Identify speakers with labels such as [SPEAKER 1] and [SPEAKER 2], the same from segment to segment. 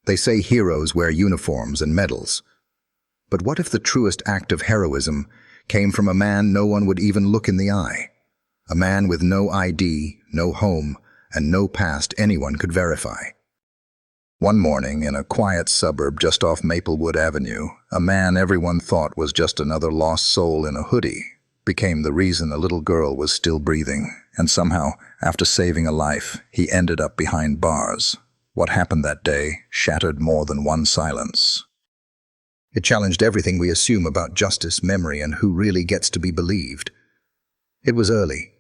[SPEAKER 1] They say heroes wear uniforms and medals. But what if the truest act of heroism came from a man no one would even look in the eye? A man with no ID, no home, and no past anyone could verify. One morning, in a quiet suburb just off Maplewood Avenue, a man everyone thought was just another lost soul in a hoodie became the reason a little girl was still breathing, and somehow, after saving a life, he ended up behind bars. What happened that day shattered more than one silence. It challenged everything we assume about justice, memory, and who really gets to be believed. It was early,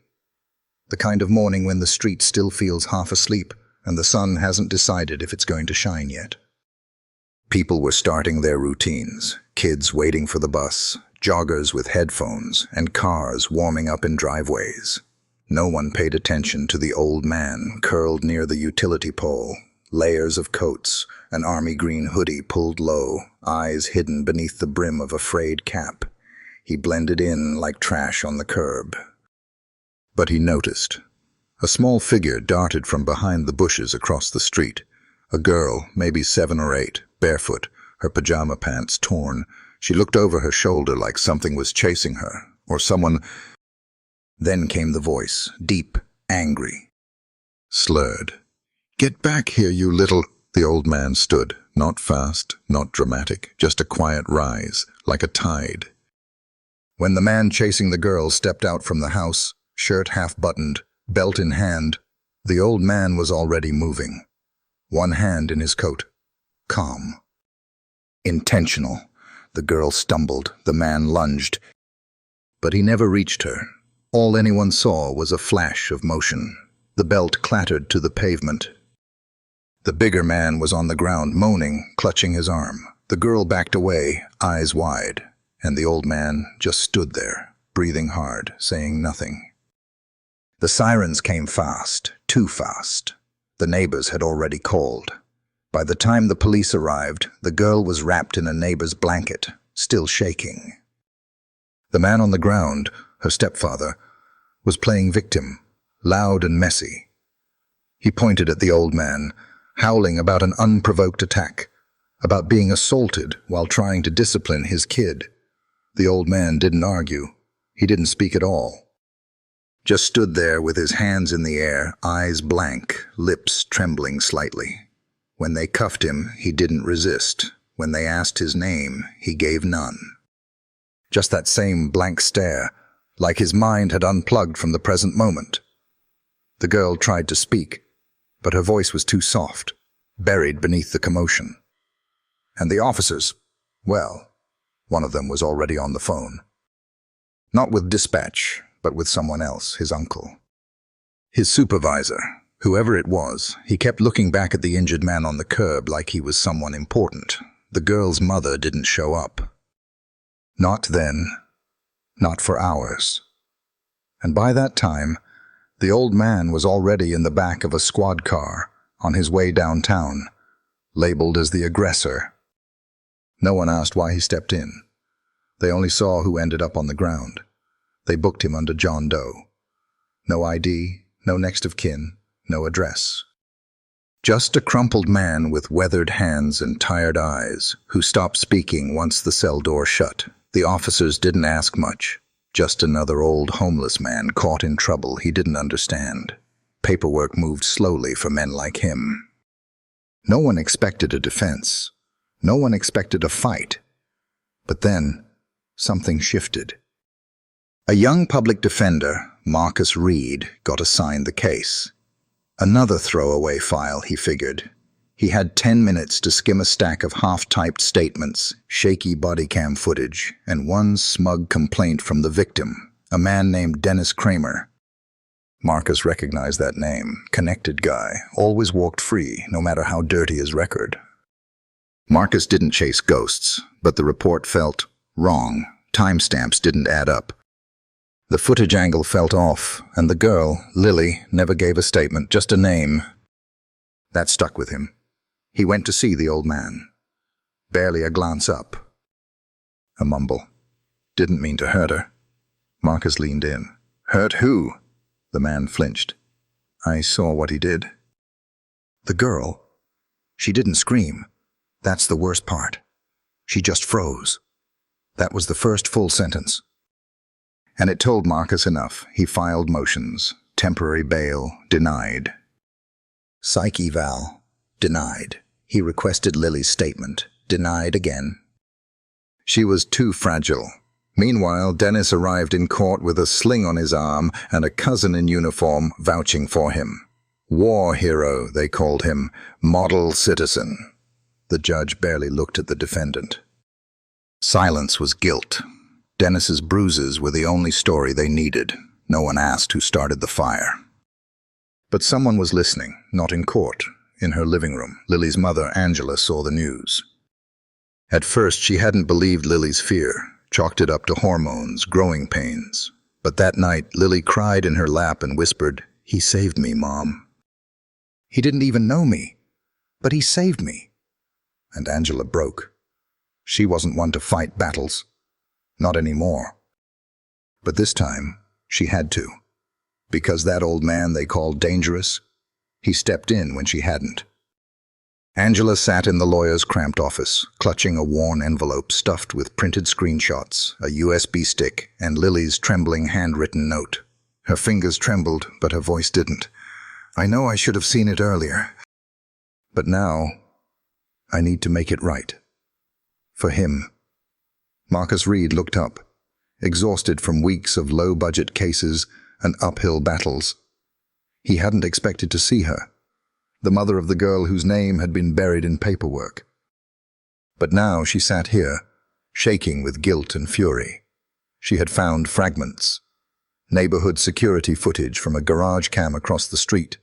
[SPEAKER 1] the kind of morning when the street still feels half asleep and the sun hasn't decided if it's going to shine yet. People were starting their routines, kids waiting for the bus, joggers with headphones, and cars warming up in driveways. No one paid attention to the old man curled near the utility pole, layers of coats, an army green hoodie pulled low, eyes hidden beneath the brim of a frayed cap. He blended in like trash on the curb. But he noticed. A small figure darted from behind the bushes across the street. A girl, maybe 7 or 8, barefoot, her pajama pants torn. She looked over her shoulder like something was chasing her, or someone. Then came the voice, deep, angry, slurred. "Get back here, you little—" The old man stood, not fast, not dramatic, just a quiet rise, like a tide. When the man chasing the girl stepped out from the house, shirt half-buttoned, belt in hand, the old man was already moving. One hand in his coat. Calm. Intentional. The girl stumbled, the man lunged. But he never reached her. All anyone saw was a flash of motion. The belt clattered to the pavement. The bigger man was on the ground, moaning, clutching his arm. The girl backed away, eyes wide, and the old man just stood there, breathing hard, saying nothing. The sirens came fast, too fast. The neighbors had already called. By the time the police arrived, the girl was wrapped in a neighbor's blanket, still shaking. The man on the ground, her stepfather, was playing victim, loud and messy. He pointed at the old man, howling about an unprovoked attack, about being assaulted while trying to discipline his kid. The old man didn't argue. He didn't speak at all. Just stood there with his hands in the air, eyes blank, lips trembling slightly. When they cuffed him, he didn't resist. When they asked his name, he gave none. Just that same blank stare, like his mind had unplugged from the present moment. The girl tried to speak, but her voice was too soft, buried beneath the commotion. And the officers, well, one of them was already on the phone. Not with dispatch, but with someone else, his uncle. His supervisor, whoever it was, he kept looking back at the injured man on the curb like he was someone important. The girl's mother didn't show up. Not then, not for hours. And by that time, the old man was already in the back of a squad car, on his way downtown, labeled as the aggressor. No one asked why he stepped in. They only saw who ended up on the ground. They booked him under John Doe. No ID, no next of kin, no address. Just a crumpled man with weathered hands and tired eyes, who stopped speaking once the cell door shut. The officers didn't ask much. Just another old homeless man caught in trouble he didn't understand. Paperwork moved slowly for men like him. No one expected a defense. No one expected a fight. But then, something shifted. A young public defender, Marcus Reed, got assigned the case. Another throwaway file, he figured. He had 10 minutes to skim a stack of half-typed statements, shaky body cam footage, and one smug complaint from the victim, a man named Dennis Kramer. Marcus recognized that name. Connected guy, always walked free, no matter how dirty his record. Marcus didn't chase ghosts, but the report felt wrong. Timestamps didn't add up. The footage angle felt off, and the girl, Lily, never gave a statement, just a name. That stuck with him. He went to see the old man. Barely a glance up. A mumble. Didn't mean to hurt her. Marcus leaned in. Hurt who? The man flinched. I saw what he did. The girl. She didn't scream. That's the worst part. She just froze. That was the first full sentence. And it told Marcus enough. He filed motions. Temporary bail, denied. Psych eval, denied. He requested Lily's statement, denied again. She was too fragile. Meanwhile, Dennis arrived in court with a sling on his arm and a cousin in uniform vouching for him. War hero, they called him. Model citizen. The judge barely looked at the defendant. Silence was guilt. Dennis's bruises were the only story they needed. No one asked who started the fire. But someone was listening, not in court, in her living room. Lily's mother, Angela, saw the news. At first, she hadn't believed Lily's fear, chalked it up to hormones, growing pains. But that night, Lily cried in her lap and whispered, "He saved me, Mom." "He didn't even know me, but he saved me." And Angela broke. She wasn't one to fight battles. Not anymore. But this time, she had to. Because that old man they called dangerous, he stepped in when she hadn't. Angela sat in the lawyer's cramped office, clutching a worn envelope stuffed with printed screenshots, a USB stick, and Lily's trembling handwritten note. Her fingers trembled, but her voice didn't. "I know I should have seen it earlier. But now, I need to make it right. For him." Marcus Reed looked up, exhausted from weeks of low-budget cases and uphill battles. He hadn't expected to see her, the mother of the girl whose name had been buried in paperwork. But now she sat here, shaking with guilt and fury. She had found fragments. Neighborhood security footage from a garage cam across the street,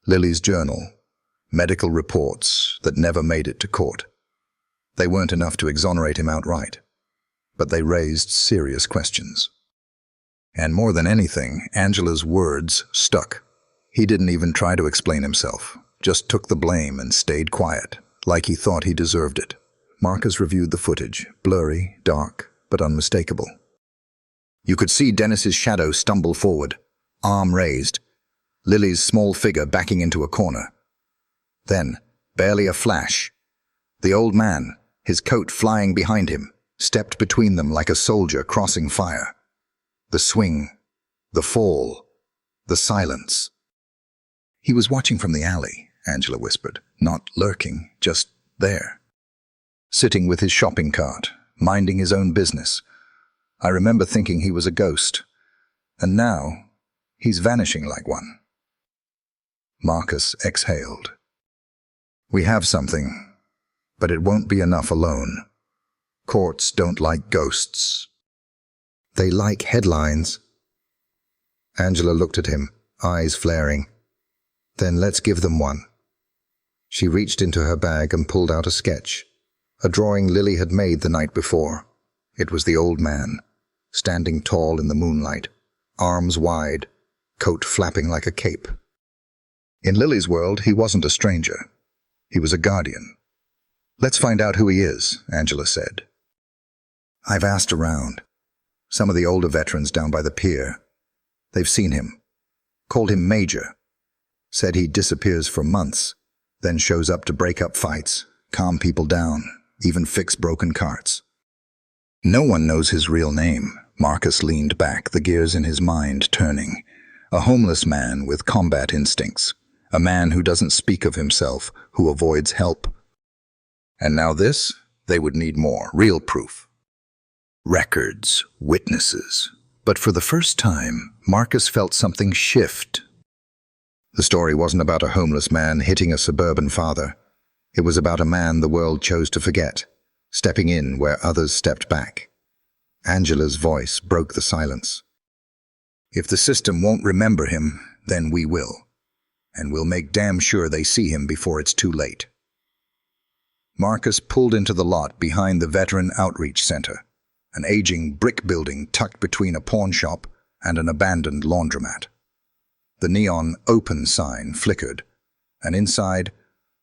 [SPEAKER 1] Lily's journal, medical reports that never made it to court. They weren't enough to exonerate him outright, but they raised serious questions. And more than anything, Angela's words stuck. He didn't even try to explain himself, just took the blame and stayed quiet, like he thought he deserved it. Marcus reviewed the footage, blurry, dark, but unmistakable. You could see Dennis's shadow stumble forward, arm raised, Lily's small figure backing into a corner. Then, barely a flash, the old man, his coat flying behind him, stepped between them like a soldier crossing fire. The swing, the fall, the silence. He was watching from the alley, Angela whispered, not lurking, just there. Sitting with his shopping cart, minding his own business. I remember thinking he was a ghost, and now he's vanishing like one. Marcus exhaled. We have something, but it won't be enough alone. Courts don't like ghosts. They like headlines. Angela looked at him, eyes flaring. Then let's give them one. She reached into her bag and pulled out a sketch, a drawing Lily had made the night before. It was the old man, standing tall in the moonlight, arms wide, coat flapping like a cape. In Lily's world, he wasn't a stranger. He was a guardian. Let's find out who he is, Angela said. I've asked around. Some of the older veterans down by the pier. They've seen him. Called him Major. Said he disappears for months, then shows up to break up fights, calm people down, even fix broken carts. No one knows his real name. Marcus leaned back, the gears in his mind turning. A homeless man with combat instincts. A man who doesn't speak of himself, who avoids help. And now this? They would need more, real proof. Records, witnesses. But for the first time, Marcus felt something shift. The story wasn't about a homeless man hitting a suburban father. It was about a man the world chose to forget, stepping in where others stepped back. Angela's voice broke the silence. If the system won't remember him, then we will. And we'll make damn sure they see him before it's too late. Marcus pulled into the lot behind the Veteran Outreach Center, an aging brick building tucked between a pawn shop and an abandoned laundromat. The neon open sign flickered, and inside,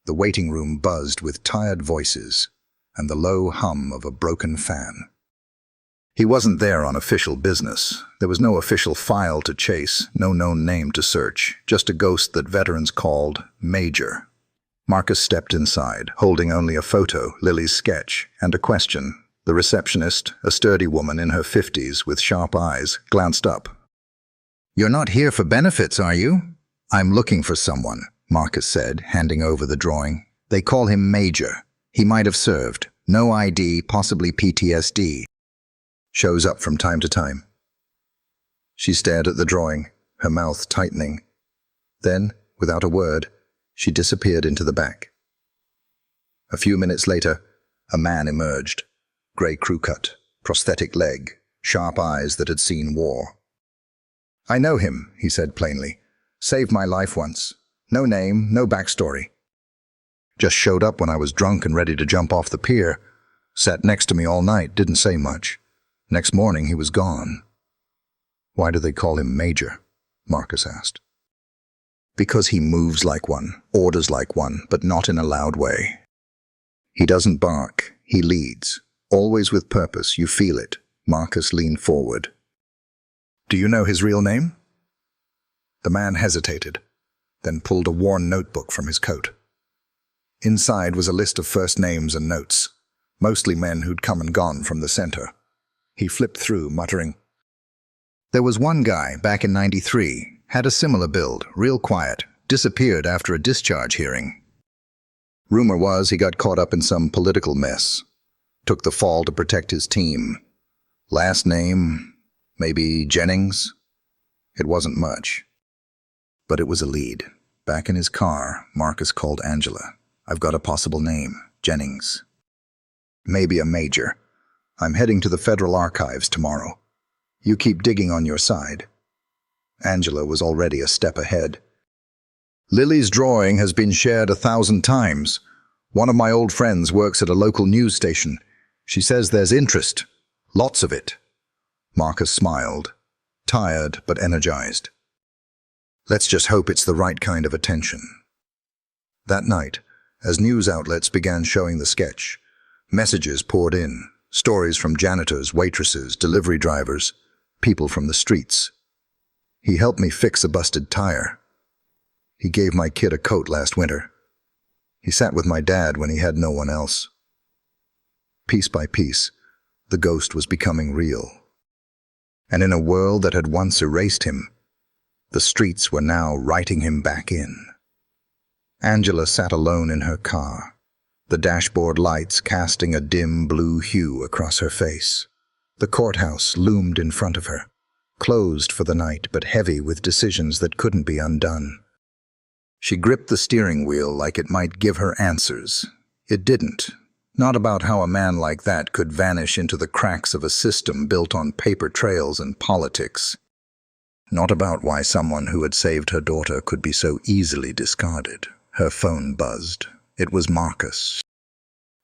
[SPEAKER 1] the waiting room buzzed with tired voices and the low hum of a broken fan. He wasn't there on official business. There was no official file to chase, no known name to search, just a ghost that veterans called Major. Marcus stepped inside, holding only a photo, Lily's sketch, and a question. The receptionist, a sturdy woman in her 50s with sharp eyes, glanced up. "You're not here for benefits, are you?" "I'm looking for someone," Marcus said, handing over the drawing. "They call him Major. He might have served. No ID, possibly PTSD. Shows up from time to time." She stared at the drawing, her mouth tightening. Then, without a word, she disappeared into the back. A few minutes later, a man emerged. Grey crew cut, prosthetic leg, sharp eyes that had seen war. "I know him," he said plainly. "Saved my life once. No name, no backstory. Just showed up when I was drunk and ready to jump off the pier. Sat next to me all night, didn't say much. Next morning he was gone." "Why do they call him Major?" Marcus asked. "Because he moves like one, orders like one, but not in a loud way. He doesn't bark, he leads, always with purpose, you feel it." Marcus leaned forward. "Do you know his real name?" The man hesitated, then pulled a worn notebook from his coat. Inside was a list of first names and notes, mostly men who'd come and gone from the center. He flipped through, muttering, "There was one guy back in '93, had a similar build, real quiet, disappeared after a discharge hearing. Rumor was he got caught up in some political mess. Took the fall to protect his team. Last name, maybe Jennings? It wasn't much. But it was a lead. Back in his car, Marcus called Angela. "I've got a possible name, Jennings. Maybe a Major. I'm heading to the Federal Archives tomorrow. You keep digging on your side." Angela was already a step ahead. "Lily's drawing has been shared 1,000 times. One of my old friends works at a local news station. She says there's interest. Lots of it." Marcus smiled, tired but energized. "Let's just hope it's the right kind of attention." That night, as news outlets began showing the sketch, messages poured in, stories from janitors, waitresses, delivery drivers, people from the streets. "He helped me fix a busted tire. He gave my kid a coat last winter. He sat with my dad when he had no one else." Piece by piece, the ghost was becoming real. And in a world that had once erased him, the streets were now writing him back in. Angela sat alone in her car, the dashboard lights casting a dim blue hue across her face. The courthouse loomed in front of her, closed for the night but heavy with decisions that couldn't be undone. She gripped the steering wheel like it might give her answers. It didn't. Not about how a man like that could vanish into the cracks of a system built on paper trails and politics. Not about why someone who had saved her daughter could be so easily discarded. Her phone buzzed. It was Marcus.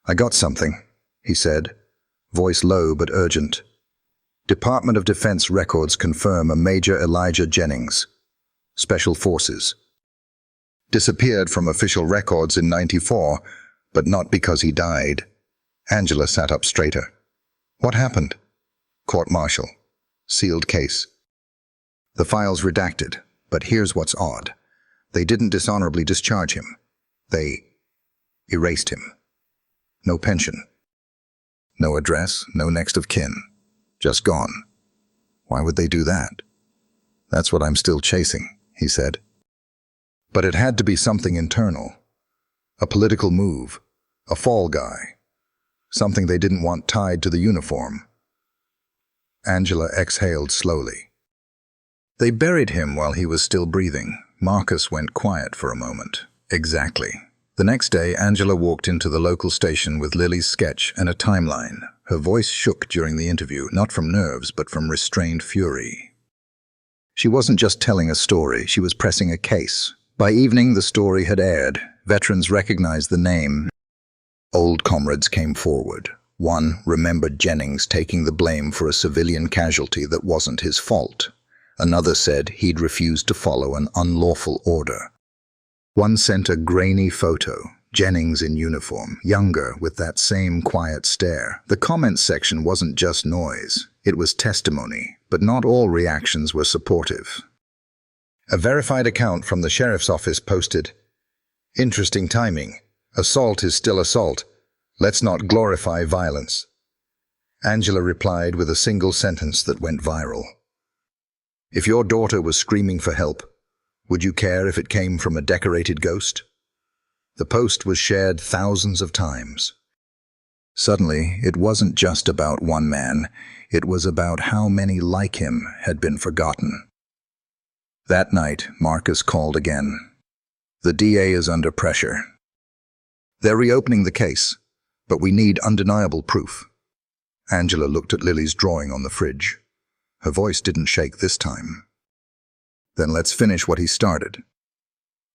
[SPEAKER 1] "I got something," he said, voice low but urgent. "Department of Defense records confirm a Major Elijah Jennings, Special Forces. Disappeared from official records in '94, but not because he died." Angela sat up straighter. "What happened?" "Court-martial. Sealed case. The file's redacted, but here's what's odd. They didn't dishonorably discharge him. They erased him. No pension. No address, no next of kin. Just gone. Why would they do that?" "That's what I'm still chasing," he said. "But it had to be something internal. A political move. A fall guy. Something they didn't want tied to the uniform." Angela exhaled slowly. "They buried him while he was still breathing." Marcus went quiet for a moment. "Exactly." The next day, Angela walked into the local station with Lily's sketch and a timeline. Her voice shook during the interview, not from nerves, but from restrained fury. She wasn't just telling a story, she was pressing a case. By evening, the story had aired. Veterans recognized the name. Old comrades came forward. One remembered Jennings taking the blame for a civilian casualty that wasn't his fault. Another said he'd refused to follow an unlawful order. One sent a grainy photo, Jennings in uniform, younger, with that same quiet stare. The comments section wasn't just noise, it was testimony, but not all reactions were supportive. A verified account from the sheriff's office posted, Interesting timing. Assault is still assault. Let's not glorify violence. Angela replied with a single sentence that went viral. If your daughter was screaming for help, would you care if it came from a decorated ghost? The post was shared thousands of times. Suddenly, it wasn't just about one man, it was about how many like him had been forgotten. That night, Marcus called again. The DA is under pressure. They're reopening the case, but we need undeniable proof. Angela looked at Lily's drawing on the fridge. Her voice didn't shake this time. Then let's finish what he started.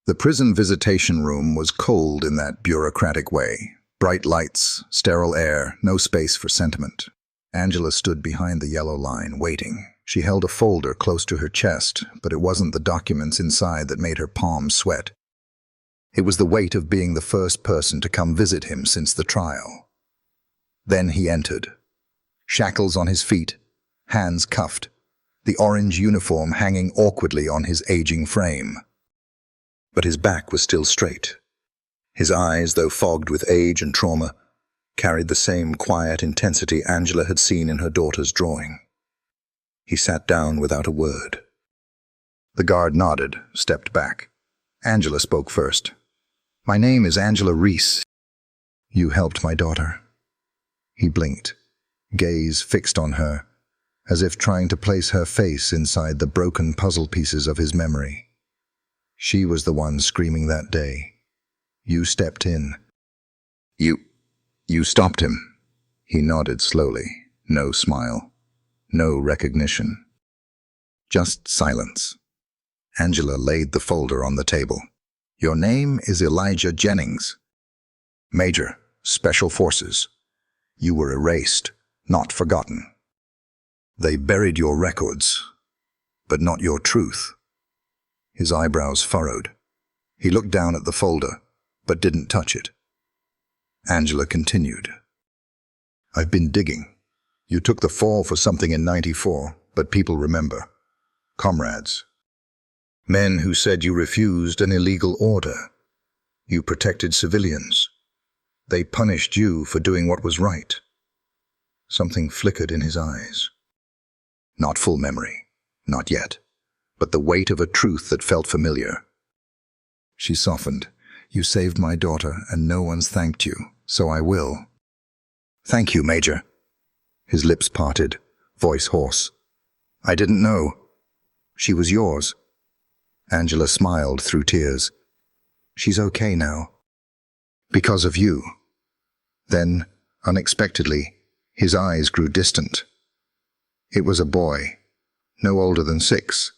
[SPEAKER 1] The prison visitation room was cold in that bureaucratic way. Bright lights, sterile air, no space for sentiment. Angela stood behind the yellow line, waiting. She held a folder close to her chest, but it wasn't the documents inside that made her palms sweat. It was the weight of being the first person to come visit him since the trial. Then he entered. Shackles on his feet, hands cuffed, the orange uniform hanging awkwardly on his aging frame. But his back was still straight. His eyes, though fogged with age and trauma, carried the same quiet intensity Angela had seen in her daughter's drawing. He sat down without a word. The guard nodded, stepped back. Angela spoke first. "My name is Angela Reese. You helped my daughter." He blinked, gaze fixed on her, as if trying to place her face inside the broken puzzle pieces of his memory. She was the one screaming that day. You stepped in. You stopped him. He nodded slowly. No smile. No recognition. Just silence. Angela laid the folder on the table. "Your name is Elijah Jennings. Major, Special Forces. You were erased, not forgotten. They buried your records, but not your truth." His eyebrows furrowed. He looked down at the folder, but didn't touch it. Angela continued. "I've been digging. You took the fall for something in '94, but people remember. Comrades. Men who said you refused an illegal order. You protected civilians. They punished you for doing what was right." Something flickered in his eyes. Not full memory, not yet, but the weight of a truth that felt familiar. She softened. "You saved my daughter, and no one's thanked you, so I will." "Thank you, Major." His lips parted, voice hoarse. "I didn't know. She was yours." Angela smiled through tears. "She's okay now. Because of you." Then, unexpectedly, his eyes grew distant. It was a boy, no older than 6.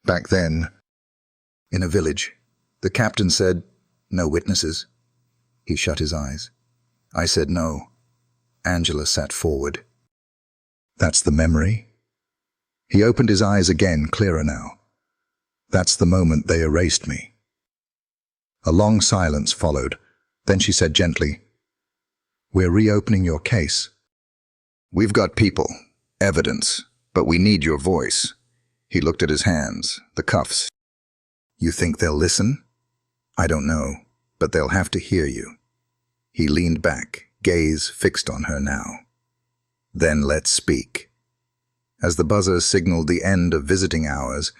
[SPEAKER 1] Back then, in a village, the captain said, "No witnesses." He shut his eyes. I said no. Angela sat forward. "That's the memory?" He opened his eyes again, clearer now. "That's the moment they erased me." A long silence followed. Then she said gently, "We're reopening your case. We've got people, evidence, but we need your voice." He looked at his hands, the cuffs. "You think they'll listen?" "I don't know, but they'll have to hear you." He leaned back, gaze fixed on her now. "Then let's speak." As the buzzer signaled the end of visiting hours,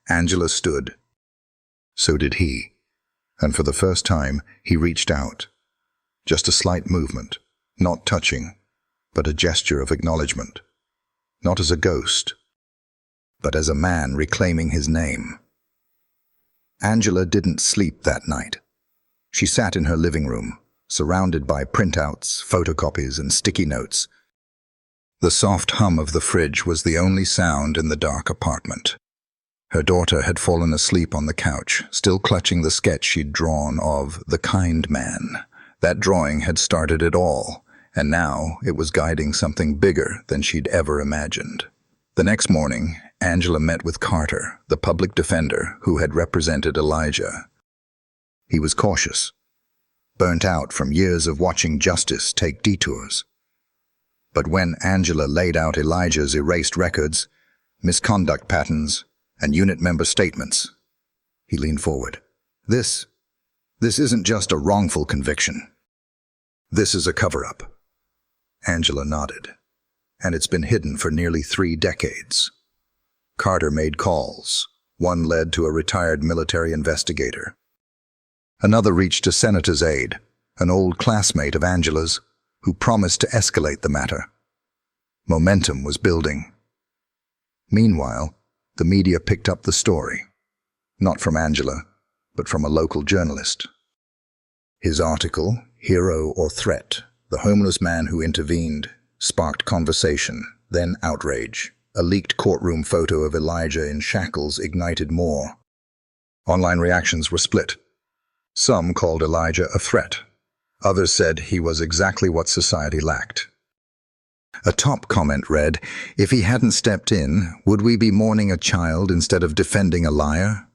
[SPEAKER 1] Angela stood. So did he, and for the first time he reached out. Just a slight movement, not touching, but a gesture of acknowledgement. Not as a ghost, but as a man reclaiming his name. Angela didn't sleep that night. She sat in her living room, surrounded by printouts, photocopies, and sticky notes. The soft hum of the fridge was the only sound in the dark apartment. Her daughter had fallen asleep on the couch, still clutching the sketch she'd drawn of the kind man. That drawing had started it all, and now it was guiding something bigger than she'd ever imagined. The next morning, Angela met with Carter, the public defender who had represented Elijah. He was cautious, burnt out from years of watching justice take detours. But when Angela laid out Elijah's erased records, misconduct patterns, and unit member statements, he leaned forward. This This isn't just a wrongful conviction. This is a cover-up. Angela nodded. And it's been hidden for nearly 3 decades. Carter made calls. One led to a retired military investigator. Another reached a senator's aide, an old classmate of Angela's, who promised to escalate the matter. Momentum was building. Meanwhile, the media picked up the story. Not from Angela, but from a local journalist. His article, Hero or Threat, the homeless man who intervened, sparked conversation, then outrage. A leaked courtroom photo of Elijah in shackles ignited more. Online reactions were split. Some called Elijah a threat. Others said he was exactly what society lacked. A top comment read, "If he hadn't stepped in, would we be mourning a child instead of defending a liar?"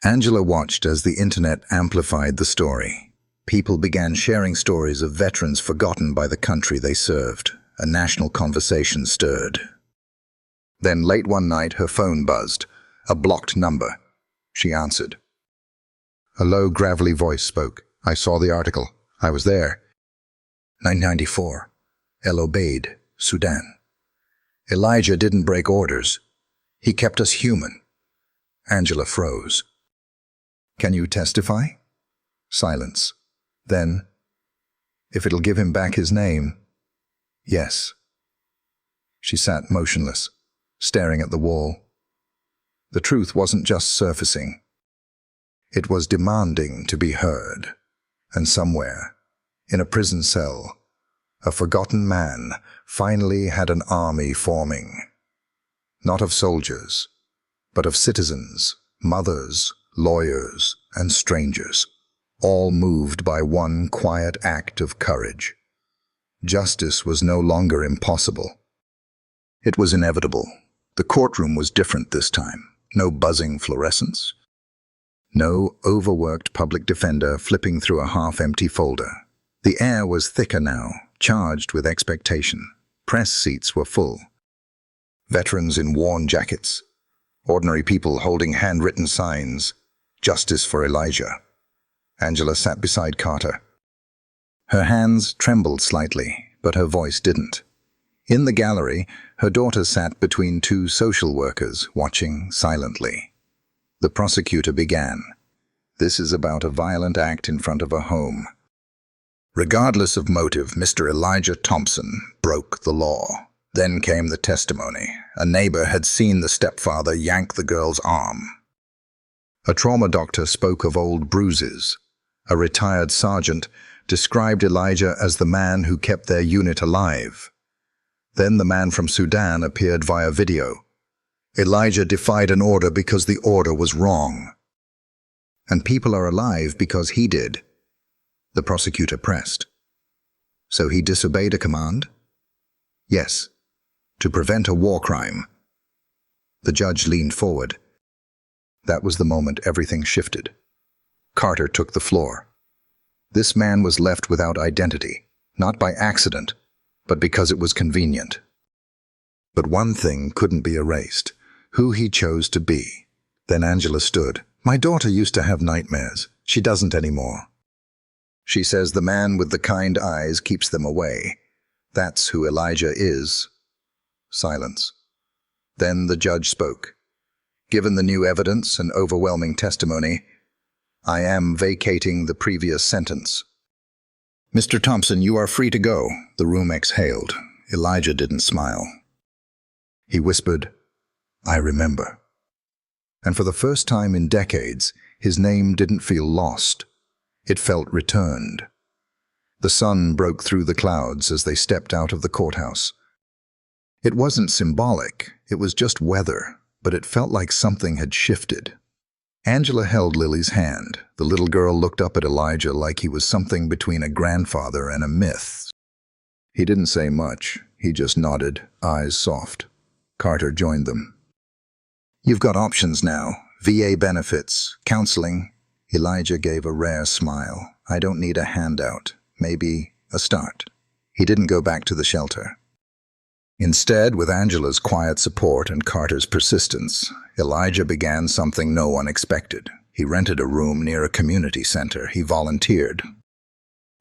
[SPEAKER 1] Angela watched as the internet amplified the story. People began sharing stories of veterans forgotten by the country they served. A national conversation stirred. Then late one night her phone buzzed. A blocked number. She answered. A low, gravelly voice spoke. "I saw the article. I was there." 994. El Obeid, Sudan. Elijah didn't break orders. He kept us human. Angela froze. "Can you testify?" Silence. Then, "If it'll give him back his name." "Yes." She sat motionless, staring at the wall. The truth wasn't just surfacing. It was demanding to be heard. And somewhere, in a prison cell, a forgotten man finally had an army forming. Not of soldiers, but of citizens, mothers, lawyers, and strangers, all moved by one quiet act of courage. Justice was no longer impossible. It was inevitable. The courtroom was different this time. No buzzing fluorescents. No overworked public defender flipping through a half-empty folder. The air was thicker now, charged with expectation. Press seats were full. Veterans in worn jackets. Ordinary people holding handwritten signs. Justice for Elijah. Angela sat beside Carter. Her hands trembled slightly, but her voice didn't. In the gallery, her daughter sat between 2 social workers, watching silently. The prosecutor began. "This is about a violent act in front of a home. Regardless of motive, Mr. Elijah Thompson broke the law." Then came the testimony. A neighbor had seen the stepfather yank the girl's arm. A trauma doctor spoke of old bruises. A retired sergeant described Elijah as the man who kept their unit alive. Then the man from Sudan appeared via video. Elijah defied an order because the order was wrong. And people are alive because he did. The prosecutor pressed. So he disobeyed a command? Yes, to prevent a war crime. The judge leaned forward. That was the moment everything shifted. Carter took the floor. This man was left without identity, not by accident, but because it was convenient. But one thing couldn't be erased, who he chose to be. Then Angela stood. "My daughter used to have nightmares. She doesn't anymore. She says the man with the kind eyes keeps them away. That's who Elijah is." Silence. Then the judge spoke. "Given the new evidence and overwhelming testimony, I am vacating the previous sentence." "Mr. Thompson, you are free to go." The room exhaled. Elijah didn't smile. He whispered, "I remember." And for the first time in decades, his name didn't feel lost. It felt returned. The sun broke through the clouds as they stepped out of the courthouse. It wasn't symbolic, it was just weather, but it felt like something had shifted. Angela held Lily's hand. The little girl looked up at Elijah like he was something between a grandfather and a myth. He didn't say much. He just nodded, eyes soft. Carter joined them. "You've got options now. VA benefits, counseling." Elijah gave a rare smile. "I don't need a handout. Maybe a start." He didn't go back to the shelter. Instead, with Angela's quiet support and Carter's persistence, Elijah began something no one expected. He rented a room near a community center. He volunteered.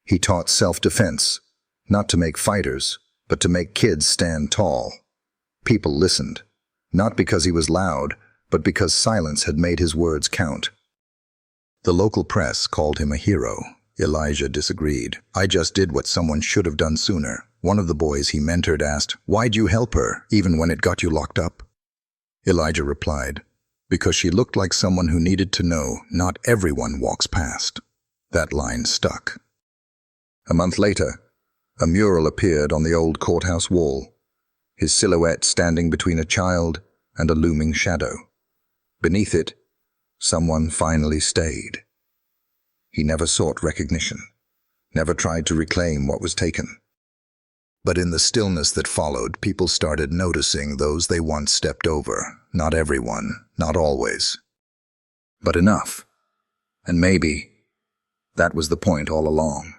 [SPEAKER 1] He taught self-defense, not to make fighters, but to make kids stand tall. People listened, not because he was loud, but because silence had made his words count. The local press called him a hero. Elijah disagreed. "I just did what someone should have done sooner." One of the boys he mentored asked, "Why'd you help her, even when it got you locked up?" Elijah replied, "Because she looked like someone who needed to know not everyone walks past." That line stuck. A month later, a mural appeared on the old courthouse wall, his silhouette standing between a child and a looming shadow. Beneath it, someone finally stayed. He never sought recognition, never tried to reclaim what was taken. But in the stillness that followed, people started noticing those they once stepped over. Not everyone, not always, but enough. And maybe that was the point all along.